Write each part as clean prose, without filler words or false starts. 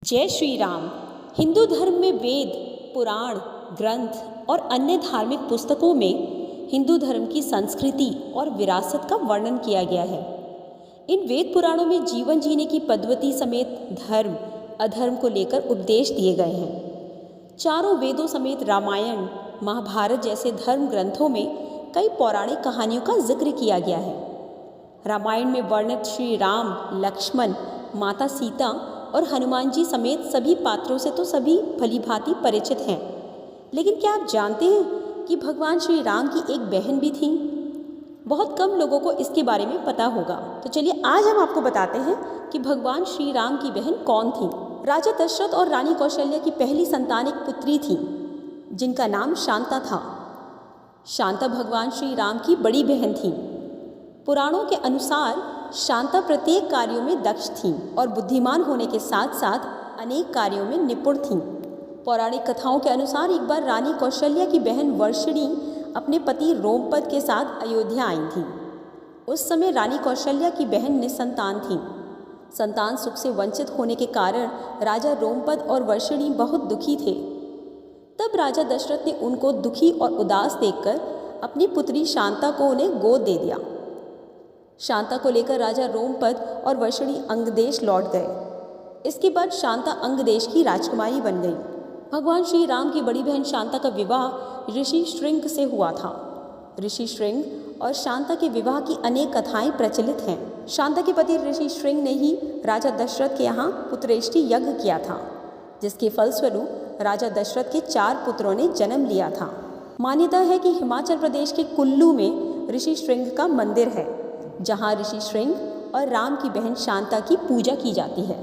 जय श्री राम। हिंदू धर्म में वेद, पुराण, ग्रंथ और अन्य धार्मिक पुस्तकों में हिंदू धर्म की संस्कृति और विरासत का वर्णन किया गया है। इन वेद पुराणों में जीवन जीने की पद्धति समेत धर्म अधर्म को लेकर उपदेश दिए गए हैं। चारों वेदों समेत रामायण, महाभारत जैसे धर्म ग्रंथों में कई पौराणिक कहानियों का जिक्र किया गया है। रामायण में वर्णित श्री राम, लक्ष्मण, माता सीता और हनुमान जी समेत सभी पात्रों से तो सभी भलीभांति परिचित हैं। लेकिन क्या आप जानते हैं कि भगवान श्री राम की एक बहन भी थी? बहुत कम लोगों को इसके बारे में पता होगा। तो चलिए आज हम आपको बताते हैं कि भगवान श्री राम की बहन कौन थी। राजा दशरथ और रानी कौशल्या की पहली संतान एक पुत्री थी जिनका नाम शांता था। शांता भगवान श्री राम की बड़ी बहन थी। पुराणों के अनुसार शांता प्रत्येक कार्यों में दक्ष थी और बुद्धिमान होने के साथ साथ अनेक कार्यों में निपुण थी। पौराणिक कथाओं के अनुसार एक बार रानी कौशल्या की बहन वर्षिणी अपने पति रोमपद के साथ अयोध्या आई थी। उस समय रानी कौशल्या की बहन निसंतान थी। संतान सुख से वंचित होने के कारण राजा रोमपद और वर्षिणी बहुत दुखी थे। तब राजा दशरथ ने उनको दुखी और उदास देखकर अपनी पुत्री शांता को उन्हें गोद दे दिया। शांता को लेकर राजा रोमपद और वर्षिणी अंगदेश लौट गए। इसके बाद शांता अंगदेश की राजकुमारी बन गई। भगवान श्री राम की बड़ी बहन शांता का विवाह ऋषि श्रृंग से हुआ था। ऋषि श्रृंग और शांता के विवाह की अनेक कथाएं प्रचलित हैं। शांता के पति ऋषि श्रृंग ने ही राजा दशरथ के यहाँ पुत्रेष्टि यज्ञ किया था, जिसके फलस्वरूप राजा दशरथ के 4 पुत्रों ने जन्म लिया था। मान्यता है कि हिमाचल प्रदेश के कुल्लू में ऋषि श्रृंग का मंदिर है, जहाँ ऋषि श्रृंग और राम की बहन शांता की पूजा की जाती है।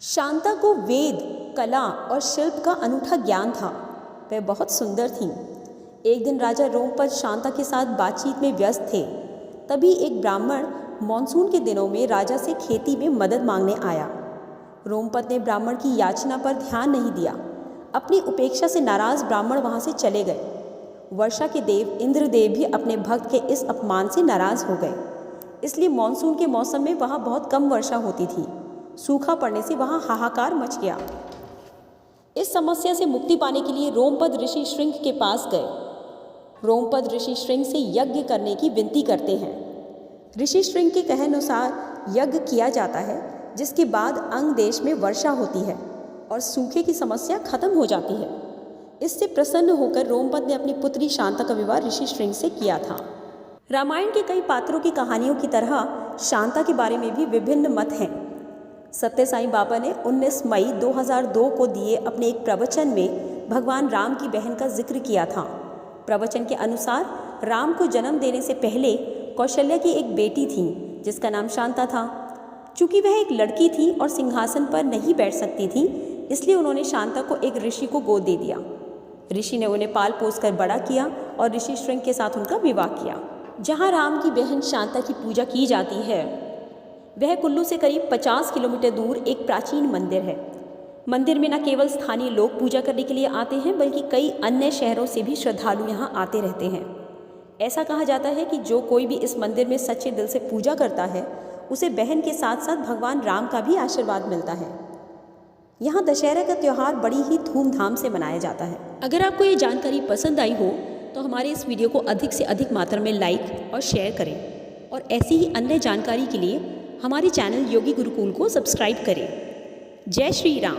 शांता को वेद, कला और शिल्प का अनूठा ज्ञान था। वह बहुत सुंदर थी। एक दिन राजा रोमपद शांता के साथ बातचीत में व्यस्त थे। तभी एक ब्राह्मण मॉनसून के दिनों में राजा से खेती में मदद मांगने आया। रोमपद ने ब्राह्मण की याचना पर ध्यान नहीं दिया। अपनी उपेक्षा से नाराज ब्राह्मण वहाँ से चले गए। वर्षा के देव इंद्रदेव भी अपने भक्त के इस अपमान से नाराज हो गए। इसलिए मॉनसून के मौसम में वहाँ बहुत कम वर्षा होती थी। सूखा पड़ने से वहाँ हाहाकार मच गया। इस समस्या से मुक्ति पाने के लिए रोमपद ऋषि श्रृंग के पास गए। रोमपद ऋषि श्रृंग से यज्ञ करने की विनती करते हैं। ऋषि श्रृंग के कहनुसार यज्ञ किया जाता है, जिसके बाद अंग देश में वर्षा होती है और सूखे की समस्या खत्म हो जाती है। इससे प्रसन्न होकर रोमपद ने अपनी पुत्री शांता का विवाह ऋषि श्रृंग से किया था। रामायण के कई पात्रों की कहानियों की तरह शांता के बारे में भी विभिन्न मत हैं। सत्य साईं बाबा ने 19 मई 2002 को दिए अपने एक प्रवचन में भगवान राम की बहन का जिक्र किया था। प्रवचन के अनुसार राम को जन्म देने से पहले कौशल्या की एक बेटी थी जिसका नाम शांता था। चूँकि वह एक लड़की थी और सिंहासन पर नहीं बैठ सकती थी, इसलिए उन्होंने शांता को एक ऋषि को गोद दे दिया। ऋषि ने उन्हें पाल पोस कर बड़ा किया और ऋषि श्रृंग के साथ उनका विवाह किया। जहाँ राम की बहन शांता की पूजा की जाती है, वह कुल्लू से करीब 50 किलोमीटर दूर एक प्राचीन मंदिर है। मंदिर में न केवल स्थानीय लोग पूजा करने के लिए आते हैं, बल्कि कई अन्य शहरों से भी श्रद्धालु यहाँ आते रहते हैं। ऐसा कहा जाता है कि जो कोई भी इस मंदिर में सच्चे दिल से पूजा करता है, उसे बहन के साथ साथ भगवान राम का भी आशीर्वाद मिलता है। यहाँ दशहरा का त्यौहार बड़ी ही धूमधाम से मनाया जाता है। अगर आपको ये जानकारी पसंद आई हो तो हमारे इस वीडियो को अधिक से अधिक मात्रा में लाइक और शेयर करें और ऐसी ही अन्य जानकारी के लिए हमारे चैनल योगी गुरुकुल को सब्सक्राइब करें। जय श्री राम।